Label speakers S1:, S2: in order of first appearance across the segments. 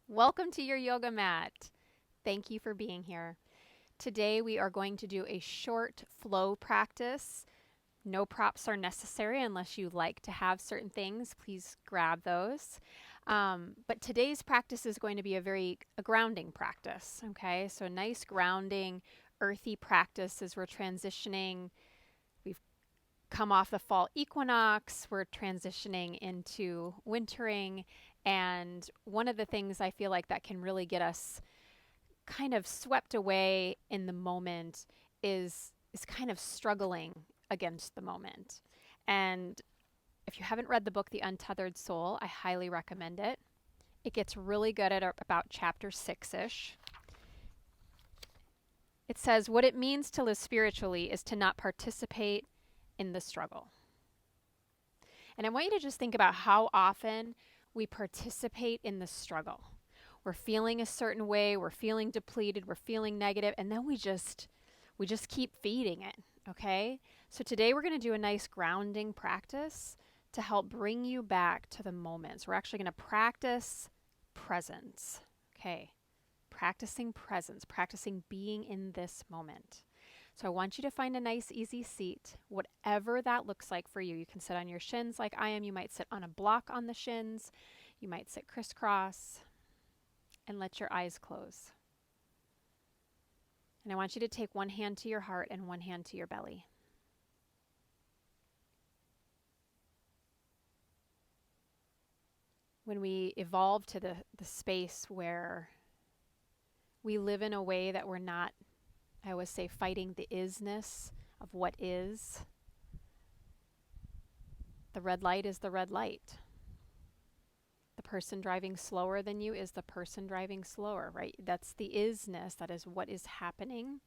S1: Welcome to your yoga mat. Thank you for being here. Today we are going to do a short flow practice. No props are necessary unless you like to have certain things. Please grab those. But today's practice is going to be a grounding practice. Okay, so nice grounding, earthy practice as we're transitioning. We've come off the fall equinox. We're transitioning into wintering. And one of the things I feel like that can really get us kind of swept away in the moment is kind of struggling against the moment. And if you haven't read the book The Untethered Soul, I highly recommend it. It gets really good at about chapter 6ish. It says what it means to live spiritually is to not participate in the struggle. And I want you to just think about how often we participate in the struggle. We're feeling a certain way, we're feeling depleted, we're feeling negative, and then we just keep feeding it, okay? So today we're going to do a nice grounding practice to help bring you back to the moment. So we're actually going to practice presence. Okay? Practicing presence, practicing being in this moment. So I want you to find a nice, easy seat, whatever that looks like for you. You can sit on your shins like I am. You might sit on a block on the shins. You might sit crisscross and let your eyes close. And I want you to take one hand to your heart and one hand to your belly. When we evolve to the space where we live in a way that we're not, I always say, fighting the isness of what is. The red light is the red light. The person driving slower than you is the person driving slower, right? That's the isness. That is what is happening.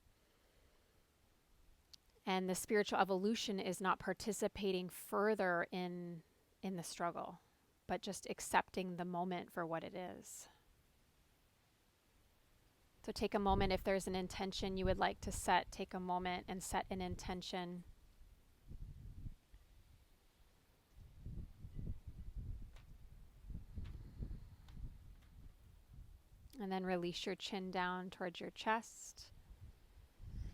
S1: And the spiritual evolution is not participating further in the struggle, but just accepting the moment for what it is. So take a moment. If there's an intention you would like to set, take a moment and set an intention. And then release your chin down towards your chest.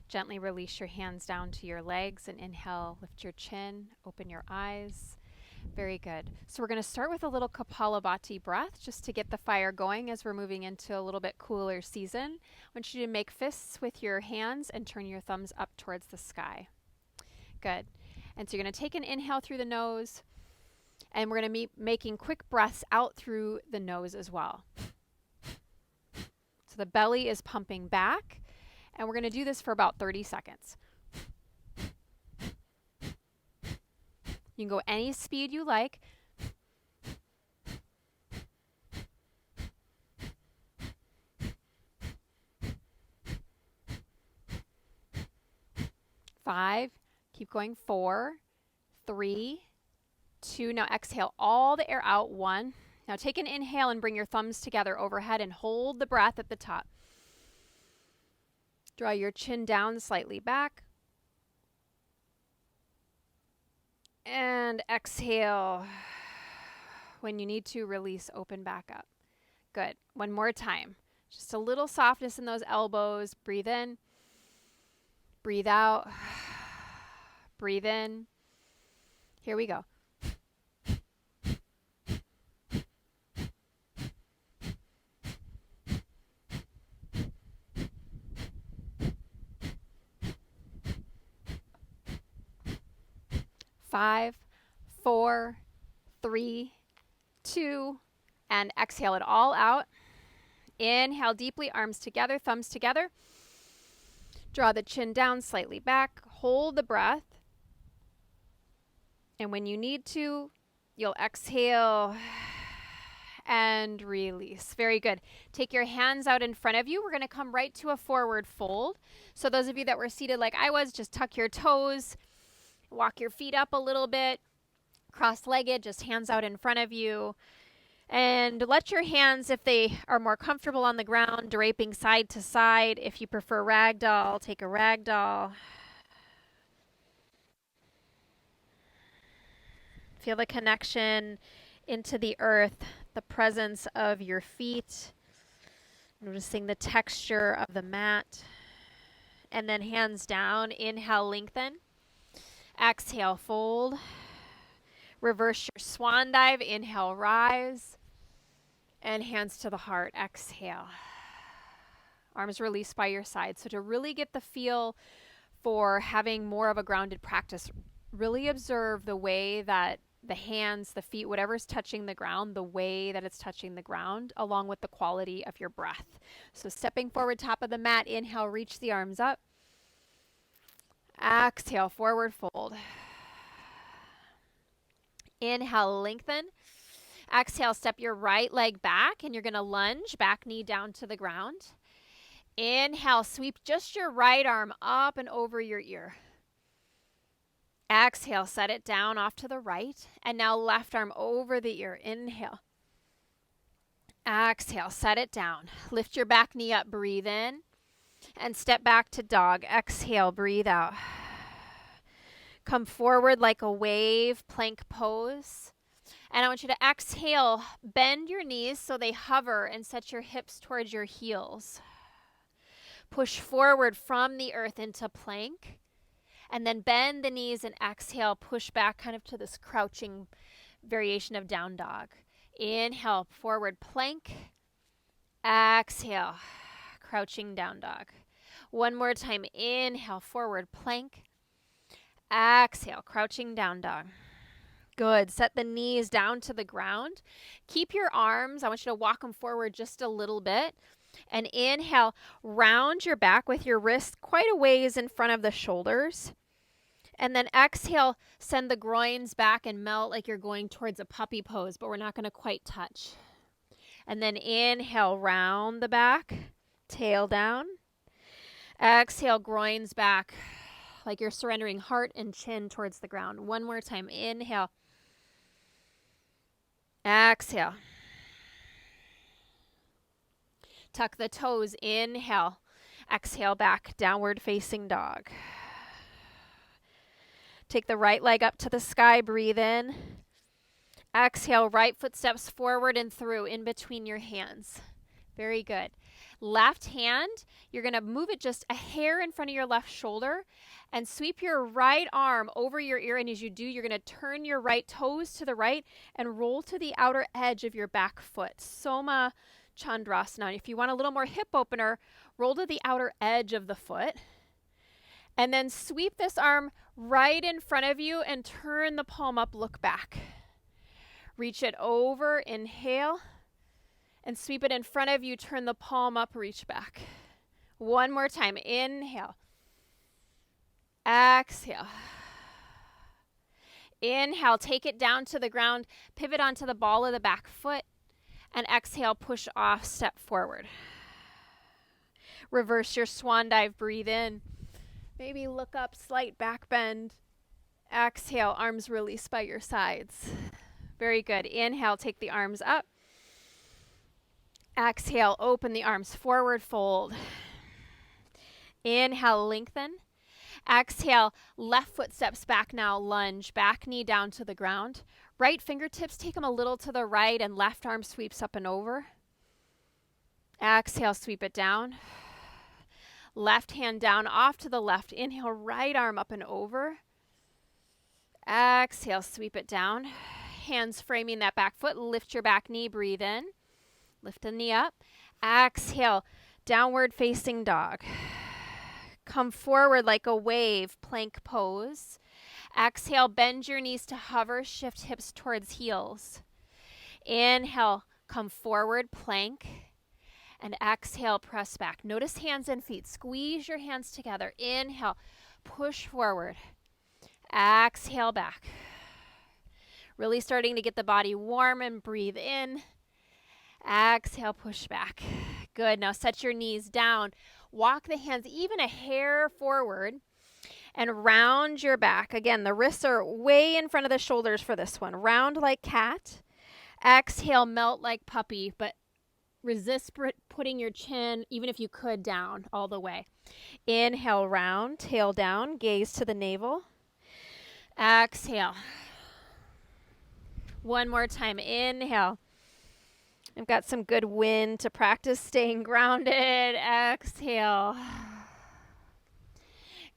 S1: Gently release your hands down to your legs and inhale, lift your chin, open your eyes. Very good. So we're going to start with a little Kapalabhati breath just to get the fire going as we're moving into a little bit cooler season. I want you to make fists with your hands and turn your thumbs up towards the sky. Good. And so you're going to take an inhale through the nose, and we're going to be making quick breaths out through the nose as well. So the belly is pumping back, and we're going to do this for about 30 seconds. You can go any speed you like. Five, keep going. 4, 3, 2. Now exhale all the air out. 1. Now take an inhale and bring your thumbs together overhead and hold the breath at the top. Draw your chin down slightly back. And exhale. When you need to, release, open back up. Good. One more time. Just a little softness in those elbows. Breathe in. Breathe out. Breathe in. Here we go. Five, 4, 3, 2, and exhale it all out. Inhale deeply, arms together, thumbs together. Draw the chin down slightly back. Hold the breath. And when you need to, you'll exhale and release. Very good. Take your hands out in front of you. We're going to come right to a forward fold. So those of you that were seated like I was, just tuck your toes. Walk your feet up a little bit. Cross-legged, just hands out in front of you. And let your hands, if they are more comfortable on the ground, draping side to side. If you prefer ragdoll, take a ragdoll. Feel the connection into the earth, the presence of your feet, Noticing the texture of the mat. And then hands down. Inhale, lengthen. Exhale, fold. Reverse your swan dive. Inhale, rise. And hands to the heart. Exhale. Arms released by your side. So to really get the feel for having more of a grounded practice, really observe the way that the hands, the feet, whatever's touching the ground, the way that it's touching the ground, along with the quality of your breath. So stepping forward, top of the mat, inhale, reach the arms up. Exhale, forward fold. Inhale, lengthen. Exhale, step your right leg back, and you're going to lunge, back knee down to the ground. Inhale, sweep just your right arm up and over your ear. Exhale, set it down off to the right. And now left arm over the ear. Inhale. Exhale, set it down. Lift your back knee up, breathe in. And step back to dog. Exhale, breathe out. Come forward like a wave, plank pose. And I want you to exhale, bend your knees so they hover and set your hips towards your heels. Push forward from the earth into plank. And then bend the knees and exhale, push back kind of to this crouching variation of down dog. Inhale, forward plank. Exhale, crouching down dog. One more time. Inhale, forward plank. Exhale, crouching down dog. Good. Set the knees down to the ground. Keep your arms, I want you to walk them forward just a little bit. And inhale, round your back with your wrists quite a ways in front of the shoulders. And then exhale, send the groins back and melt like you're going towards a puppy pose, but we're not going to quite touch. And then inhale, round the back, tail down. Exhale, groins back like you're surrendering heart and chin towards the ground. One more time. Inhale. Exhale. Tuck the toes. Inhale. Exhale back. Downward facing dog. Take the right leg up to the sky. Breathe in. Exhale. Right foot steps forward and through in between your hands. Very good. Left hand, you're going to move it just a hair in front of your left shoulder and sweep your right arm over your ear. And as you do, you're going to turn your right toes to the right and roll to the outer edge of your back foot. Soma Chandrasana. If you want a little more hip opener, roll to the outer edge of the foot. And then sweep this arm right in front of you and turn the palm up, look back. Reach it over, inhale. And sweep it in front of you, turn the palm up, reach back. One more time. Inhale. Exhale. Inhale, take it down to the ground, pivot onto the ball of the back foot, and exhale, push off, step forward. Reverse your swan dive, breathe in. Maybe look up, slight back bend. Exhale, arms release by your sides. Very good. Inhale, take the arms up. Exhale, open the arms forward, fold. Inhale, lengthen. Exhale, left foot steps back now, lunge, back knee down to the ground. Right fingertips, take them a little to the right and left arm sweeps up and over. Exhale, sweep it down. Left hand down off to the left. Inhale, right arm up and over. Exhale, sweep it down. Hands framing that back foot, lift your back knee, breathe in. Lift the knee up. Exhale, downward facing dog. Come forward like a wave, plank pose. Exhale, bend your knees to hover, shift hips towards heels. Inhale, come forward, plank. And exhale, press back. Notice hands and feet. Squeeze your hands together. Inhale, push forward. Exhale, back. Really starting to get the body warm and breathe in. Exhale, push back. Good. Now set your knees down. Walk the hands even a hair forward and round your back. Again, the wrists are way in front of the shoulders for this one. Round like cat. Exhale, melt like puppy, but resist putting your chin, even if you could, down all the way. Inhale, round, tail down, gaze to the navel. Exhale. One more time. Inhale. I've got some good wind to practice staying grounded. Exhale.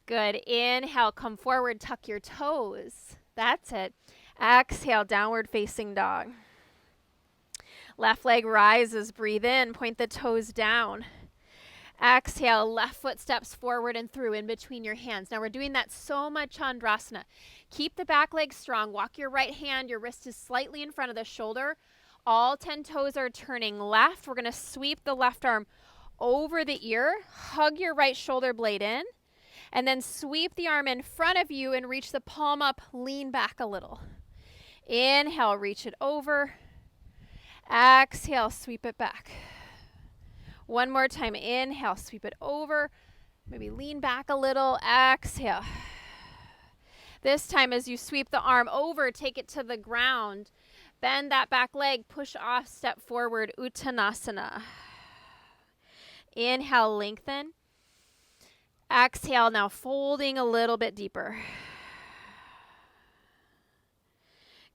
S1: Good. Inhale, come forward, tuck your toes. That's it. Exhale, downward facing dog. Left leg rises, breathe in, point the toes down. Exhale, left foot steps forward and through in between your hands. Now we're doing that Soma Chandrasana. Keep the back leg strong. Walk your right hand, your wrist is slightly in front of the shoulder. All 10 toes are turning left. We're going to sweep the left arm over the ear. Hug your right shoulder blade in. And then sweep the arm in front of you and reach the palm up. Lean back a little. Inhale, reach it over. Exhale, sweep it back. One more time. Inhale, sweep it over. Maybe lean back a little. Exhale. This time as you sweep the arm over, take it to the ground. Bend that back leg, push off, step forward, Uttanasana. Inhale, lengthen. Exhale, now folding a little bit deeper.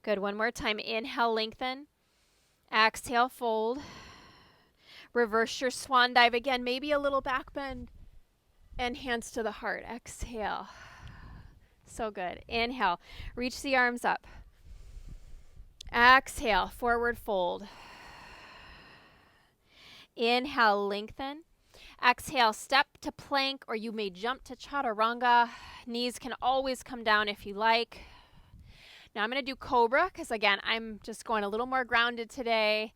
S1: Good, one more time. Inhale, lengthen. Exhale, fold. Reverse your swan dive again, maybe a little back bend. And hands to the heart. Exhale. So good. Inhale, reach the arms up. Exhale, forward fold. Inhale, lengthen. Exhale, step to plank, or you may jump to chaturanga. Knees can always come down if you like. Now I'm going to do cobra because, again, I'm just going a little more grounded today.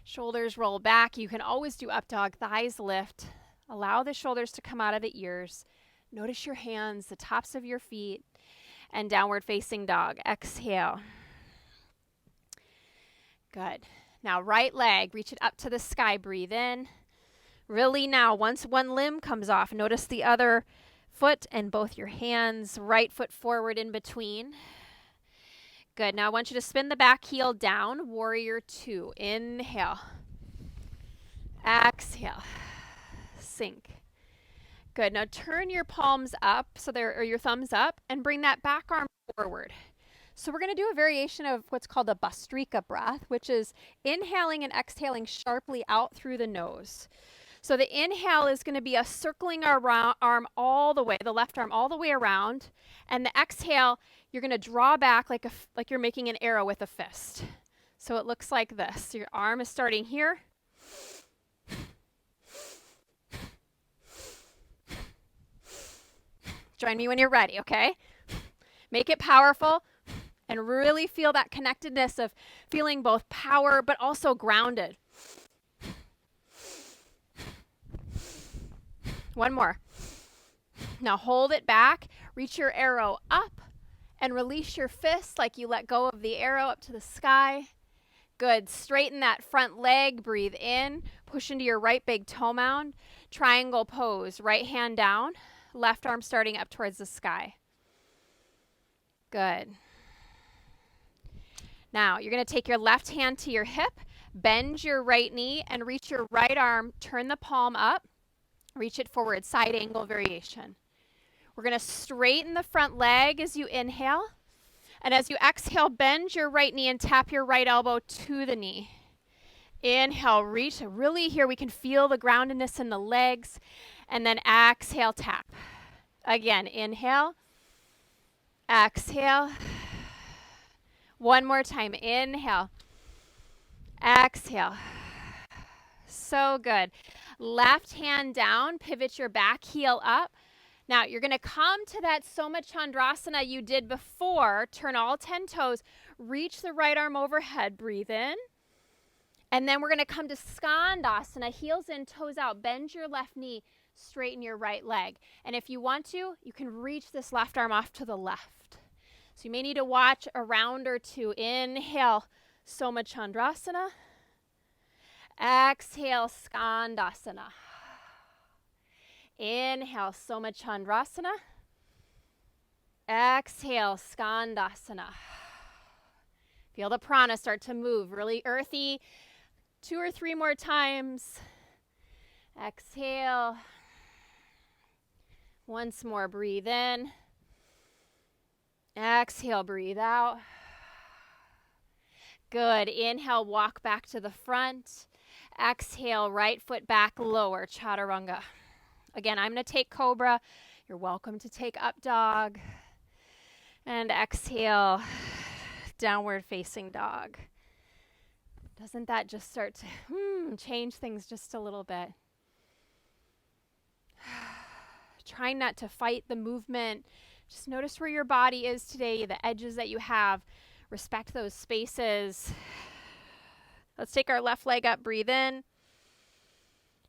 S1: Shoulders roll back. You can always do up dog, thighs lift. Allow the shoulders to come out of the ears. Notice your hands, the tops of your feet, and downward facing dog. Exhale. Good. Now right leg, reach it up to the sky. Breathe in. Really now, once one limb comes off, notice the other foot and both your hands. Right foot forward in between. Good. Now I want you to spin the back heel down. Warrior two. Inhale. Exhale. Sink. Good. Now turn your palms up, or your thumbs up, and bring that back arm forward. So we're going to do a variation of what's called a Bhastrika breath, which is inhaling and exhaling sharply out through the nose. So the inhale is going to be a circling our arm all the way, the left arm all the way around. And the exhale, you're going to draw back like you're making an arrow with a fist. So it looks like this. Your arm is starting here. Join me when you're ready, okay? Make it powerful and really feel that connectedness of feeling both power but also grounded. One more. Now hold it back, reach your arrow up, and release your fist like you let go of the arrow up to the sky. Good. Straighten that front leg, breathe in, push into your right big toe mound, triangle pose, right hand down, left arm starting up towards the sky. Good. Now you're going to take your left hand to your hip, bend your right knee, and reach your right arm, turn the palm up. Reach it forward, side angle variation. We're going to straighten the front leg as you inhale. And as you exhale, bend your right knee and tap your right elbow to the knee. Inhale, reach. Really here we can feel the groundedness in the legs. And then exhale, tap. Again, inhale. Exhale. One more time. Inhale. Exhale. So good. Left hand down, pivot your back heel up. Now you're going to come to that Soma Chandrasana you did before. Turn all 10 toes. Reach the right arm overhead. Breathe in. And then we're going to come to Skandasana. Heels in, toes out. Bend your left knee. Straighten your right leg. And if you want to, you can reach this left arm off to the left. So you may need to watch a round or two. Inhale, Soma Chandrasana. Exhale, Skandasana. Inhale, Soma Chandrasana. Exhale, Skandasana. Feel the prana start to move, really earthy. 2 or 3 more times. Exhale. Once more, breathe in. Exhale, breathe out. Good. Inhale, walk back to the front. Exhale, right foot back, lower, chaturanga. Again, I'm going to take cobra. You're welcome to take up dog. And exhale, downward facing dog. Doesn't that just start to change things just a little bit? Trying not to fight the movement. Just notice where your body is today, the edges that you have. Respect those spaces. Let's take our left leg up, breathe in.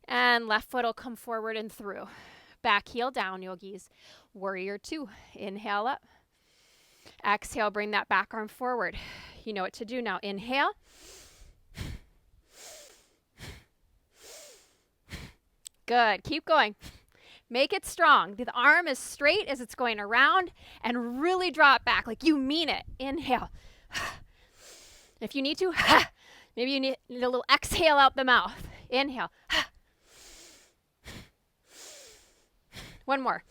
S1: And left foot will come forward and through. Back heel down, yogis. Warrior two. Inhale up. Exhale, bring that back arm forward. You know what to do now. Inhale. Good. Keep going. Make it strong. The arm as straight as it's going around and really draw it back like you mean it. Inhale. If you need to, maybe you need a little exhale out the mouth. Inhale. One more.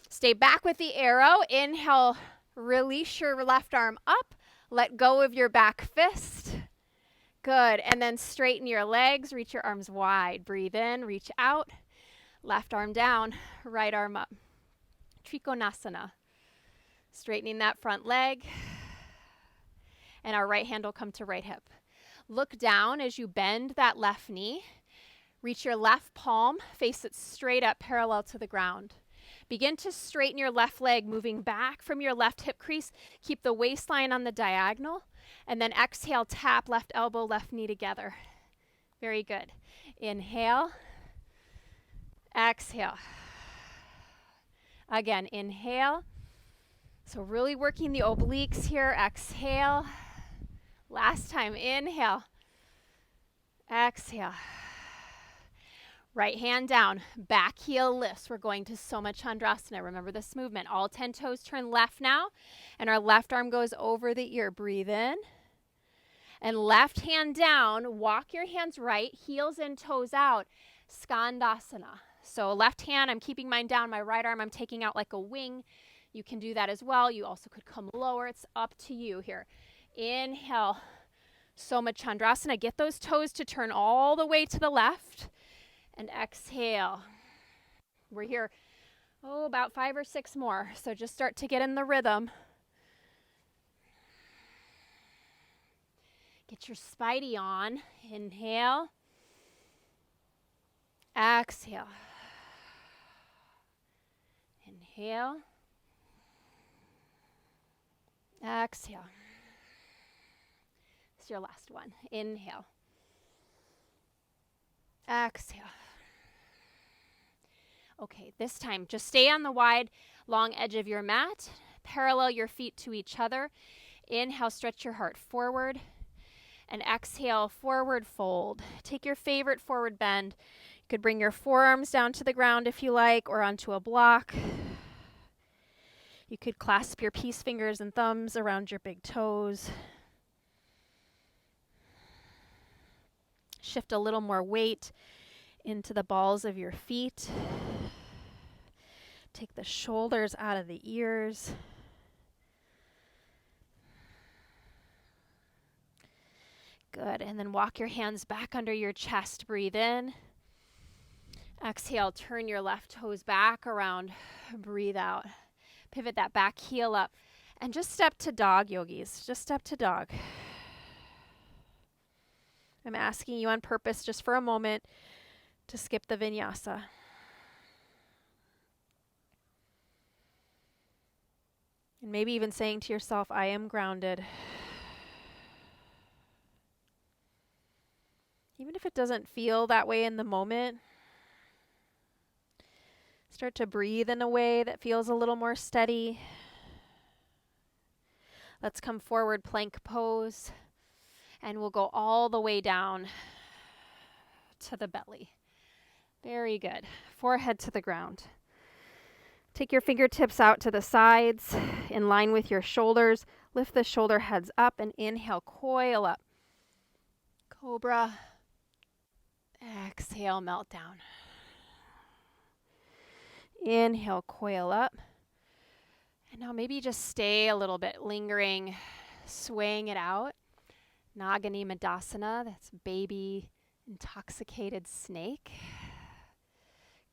S1: Stay back with the arrow. Inhale, release your left arm up. Let go of your back fist. Good. And then straighten your legs. Reach your arms wide. Breathe in, reach out. Left arm down, right arm up. Trikonasana. Straightening that front leg. And our right hand will come to right hip. Look down as you bend that left knee. Reach your left palm, face it straight up, parallel to the ground. Begin to straighten your left leg, moving back from your left hip crease. Keep the waistline on the diagonal. And then exhale, tap left elbow, left knee together. Very good. Inhale. Exhale. Again, inhale. So really working the obliques here. Exhale. Last time, inhale. Exhale. Right hand down, back heel lifts. We're going to Soma Chandrasana. Remember this movement. All 10 toes turn left now, and our left arm goes over the ear. Breathe in. And left hand down, walk your hands right, heels and toes out. Skandasana. So left hand, I'm keeping mine down. My right arm, I'm taking out like a wing. You can do that as well. You also could come lower. It's up to you here. Inhale, Soma Chandrasana. Get those toes to turn all the way to the left. And exhale. We're here, about 5 or 6 more. So just start to get in the rhythm. Get your Spidey on. Inhale. Exhale. Inhale. Exhale. This is your last one. Inhale. Exhale. Okay, this time just stay on the wide, long edge of your mat. Parallel your feet to each other. Inhale, stretch your heart forward. And exhale, forward fold. Take your favorite forward bend. You could bring your forearms down to the ground if you like, or onto a block. You could clasp your peace fingers and thumbs around your big toes. Shift a little more weight into the balls of your feet. Take the shoulders out of the ears. Good. And then walk your hands back under your chest. Breathe in. Exhale, turn your left toes back around. Breathe out. Pivot that back heel up. And just step to dog, yogis. Just step to dog. I'm asking you on purpose just for a moment to skip the vinyasa. And maybe even saying to yourself, I am grounded. Even if it doesn't feel that way in the moment, start to breathe in a way that feels a little more steady. Let's come forward, plank pose. And we'll go all the way down to the belly. Very good. Forehead to the ground. Take your fingertips out to the sides in line with your shoulders. Lift the shoulder heads up and inhale, coil up. Cobra. Exhale, melt down. Inhale, coil up. And now maybe just stay a little bit lingering, swaying it out. Nagani Madasana, that's baby intoxicated snake.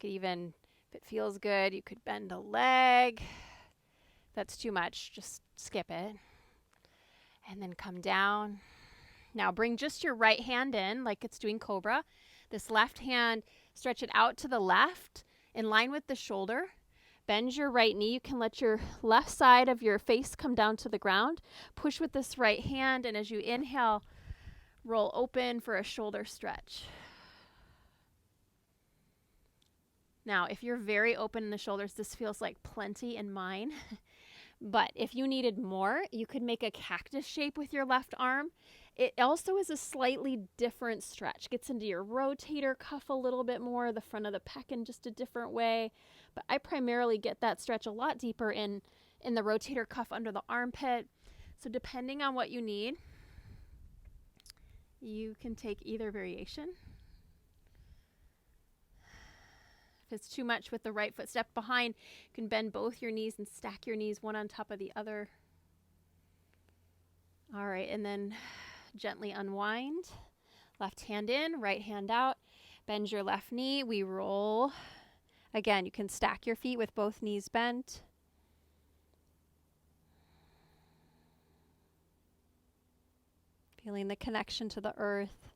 S1: Could even, if it feels good, you could bend a leg. If that's too much, just skip it. And then come down. Now bring just your right hand in like it's doing cobra. This left hand, stretch it out to the left in line with the shoulder. Bend your right knee. You can let your left side of your face come down to the ground. Push with this right hand, and as you inhale, roll open for a shoulder stretch. Now, if you're very open in the shoulders, this feels like plenty in mine. But if you needed more, you could make a cactus shape with your left arm. It also is a slightly different stretch. Gets into your rotator cuff a little bit more, the front of the pec in just a different way. But I primarily get that stretch a lot deeper in the rotator cuff under the armpit. So depending on what you need, you can take either variation. If it's too much with the right foot step behind, you can bend both your knees and stack your knees one on top of the other. All right, and then gently unwind. Left hand in, right hand out. Bend your left knee. We roll. Again, you can stack your feet with both knees bent. Feeling the connection to the earth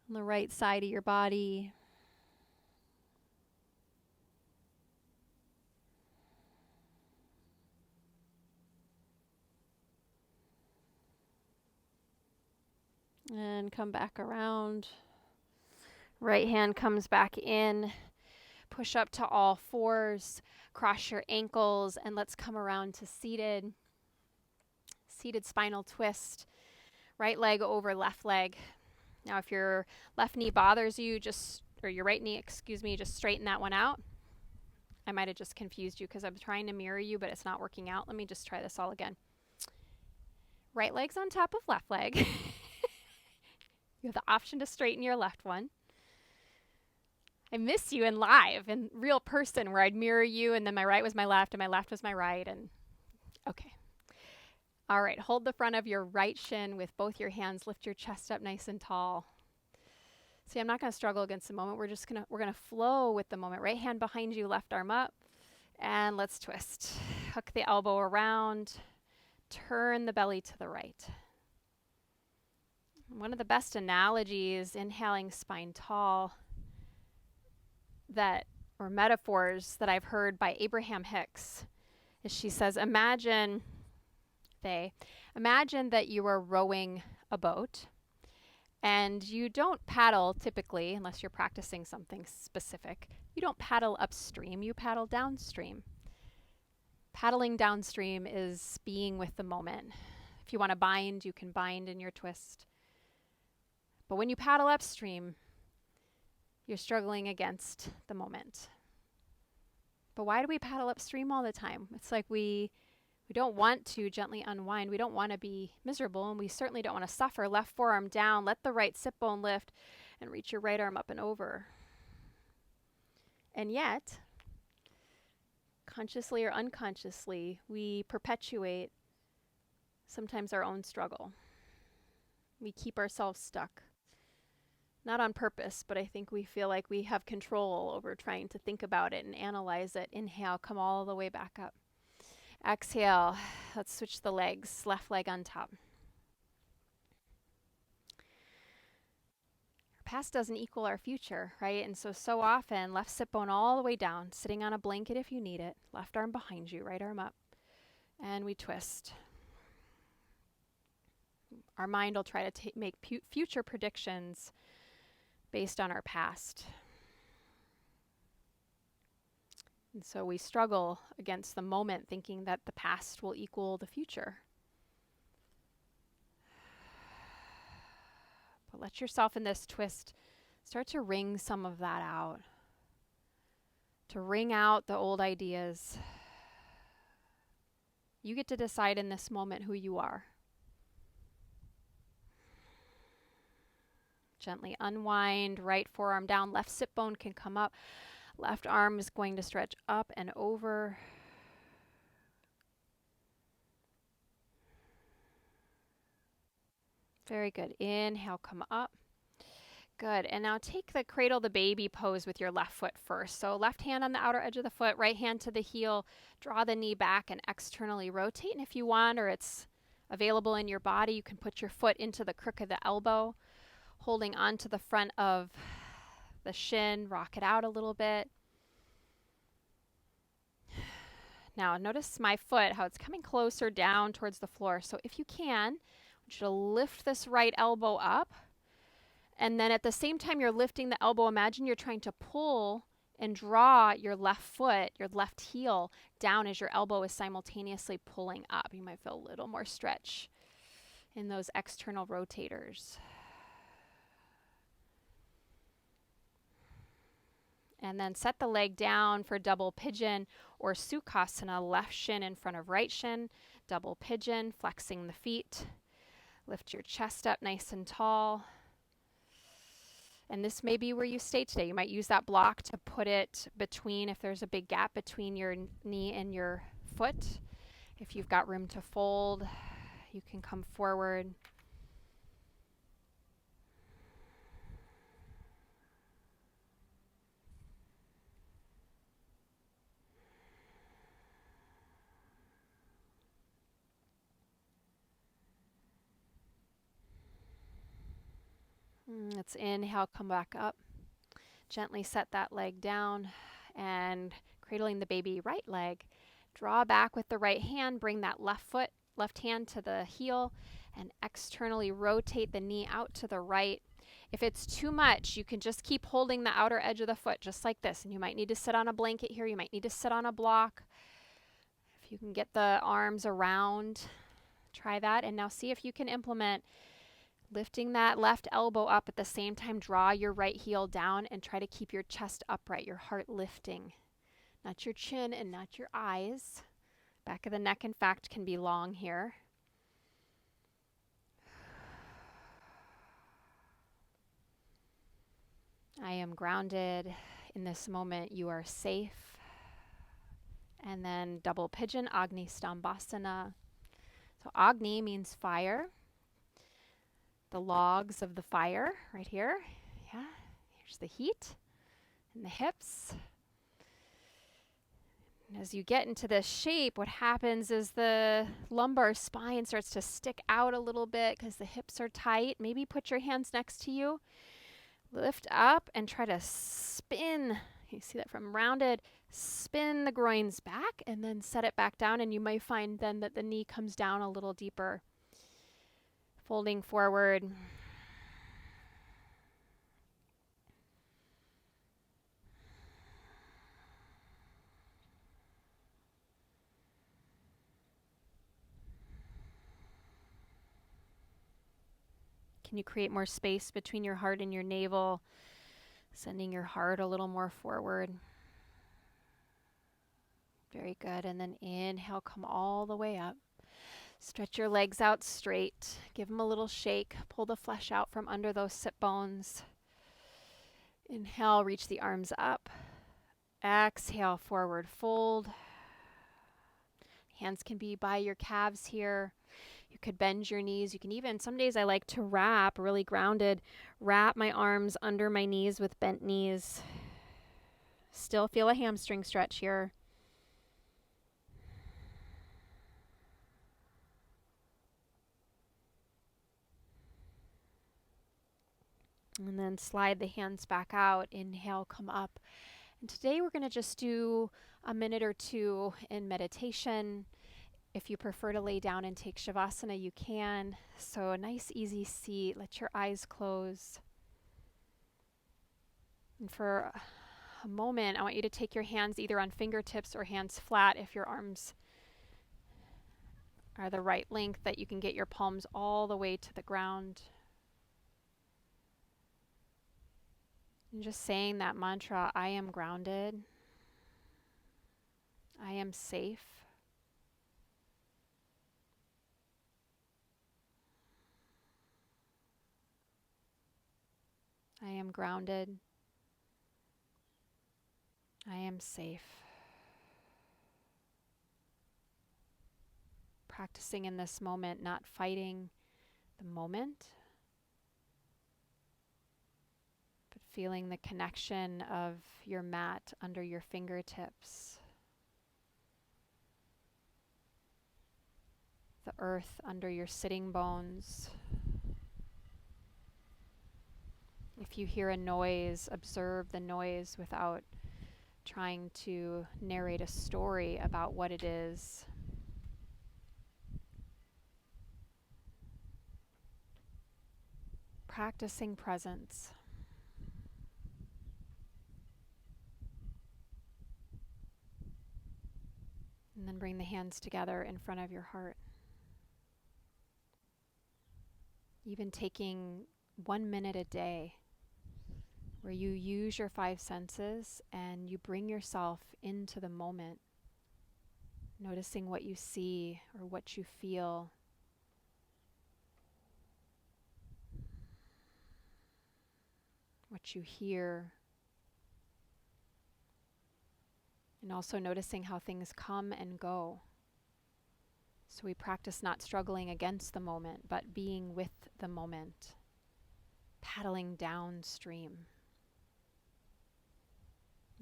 S1: on the right side of your body. And come back around. Right hand comes back in. Push up to all fours. Cross your ankles. And let's come around to seated. Seated spinal twist. Right leg over left leg. Now if your left knee bothers you, or your right knee, just straighten that one out. I might have just confused you because I'm trying to mirror you, but it's not working out. Let me just try this all again. Right leg's on top of left leg. You have the option to straighten your left one. I miss you in live, in real person, where I'd mirror you, and then my right was my left, and my left was my right, and okay. All right, hold the front of your right shin with both your hands. Lift your chest up nice and tall. See, I'm not going to struggle against the moment. We're going to flow with the moment. Right hand behind you, left arm up, and let's twist. Hook the elbow around. Turn the belly to the right. One of the best analogies, inhaling spine tall, or metaphors that I've heard by Abraham Hicks, is she says, imagine that you are rowing a boat, and you don't paddle typically, unless you're practicing something specific. You don't paddle upstream, you paddle downstream. Paddling downstream is being with the moment. If you want to bind, you can bind in your twist. But when you paddle upstream, you're struggling against the moment. But why do we paddle upstream all the time? It's like we don't want to gently unwind. We don't want to be miserable, and we certainly don't want to suffer. Left forearm down, let the right sit bone lift, and reach your right arm up and over. And yet, consciously or unconsciously, we perpetuate sometimes our own struggle. We keep ourselves stuck. Not on purpose, but I think we feel like we have control over trying to think about it and analyze it. Inhale, come all the way back up. Exhale, let's switch the legs, left leg on top. Our past doesn't equal our future, right? And so often, left sit bone all the way down, sitting on a blanket if you need it, left arm behind you, right arm up, and we twist. Our mind will try to make future predictions based on our past. And so we struggle against the moment, thinking that the past will equal the future. But let yourself in this twist start to wring some of that out. To wring out the old ideas. You get to decide in this moment who you are. Gently unwind, right forearm down, left sit bone can come up. Left arm is going to stretch up and over. Very good. Inhale, come up. Good. And now take the cradle the baby pose with your left foot first. So left hand on the outer edge of the foot, right hand to the heel. Draw the knee back and externally rotate. And if you want, or it's available in your body, you can put your foot into the crook of the elbow, holding onto the front of the shin. Rock it out a little bit. Now notice my foot, how it's coming closer down towards the floor. So if you can, I want you to lift this right elbow up. And then at the same time you're lifting the elbow, imagine you're trying to pull and draw your left foot, your left heel down as your elbow is simultaneously pulling up. You might feel a little more stretch in those external rotators. And then set the leg down for double pigeon or Sukhasana, left shin in front of right shin, double pigeon, flexing the feet. Lift your chest up nice and tall. And this may be where you stay today. You might use that block to put it between, if there's a big gap between your knee and your foot. If you've got room to fold, you can come forward. Let's inhale, come back up. Gently set that leg down and cradling the baby right leg. Draw back with the right hand, bring that left hand to the heel and externally rotate the knee out to the right. If it's too much, you can just keep holding the outer edge of the foot just like this. And you might need to sit on a blanket here. You might need to sit on a block. If you can get the arms around, try that. And now see if you can implement lifting that left elbow up at the same time. Draw your right heel down and try to keep your chest upright, your heart lifting. Not your chin and not your eyes. Back of the neck, in fact, can be long here. I am grounded. In this moment, you are safe. And then double pigeon, Agni Stambhasana. So Agni means fire. The logs of the fire right here. Yeah, here's the heat in the hips. And as you get into this shape, what happens is the lumbar spine starts to stick out a little bit because the hips are tight. Maybe put your hands next to you. Lift up and try to spin. You see that from rounded. Spin the groins back and then set it back down. And you might find then that the knee comes down a little deeper. Folding forward. Can you create more space between your heart and your navel? Sending your heart a little more forward. Very good. And then inhale, come all the way up. Stretch your legs out straight. Give them a little shake. Pull the flesh out from under those sit bones. Inhale, reach the arms up. Exhale, forward fold. Hands can be by your calves here. You could bend your knees. You can even, some days I like to wrap, really grounded, wrap my arms under my knees with bent knees. Still feel a hamstring stretch here. And then slide the hands back out. Inhale, come up. And today we're going to just do a minute or two in meditation. If you prefer to lay down and take Shavasana, you can. So a nice easy seat. Let your eyes close. And for a moment, I want you to take your hands either on fingertips or hands flat if your arms are the right length, that you can get your palms all the way to the ground. And just saying that mantra, I am grounded. I am safe. I am grounded. I am safe. Practicing in this moment, not fighting the moment, feeling the connection of your mat under your fingertips, the earth under your sitting bones. If you hear a noise, observe the noise without trying to narrate a story about what it is. Practicing presence. And then bring the hands together in front of your heart. Even taking 1 minute a day where you use your 5 senses and you bring yourself into the moment, noticing what you see or what you feel. What you hear. And also noticing how things come and go. So we practice not struggling against the moment, but being with the moment, paddling downstream.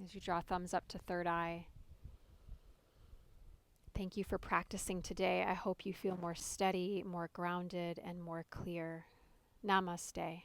S1: As you draw thumbs up to third eye, thank you for practicing today. I hope you feel more steady, more grounded, and more clear. Namaste.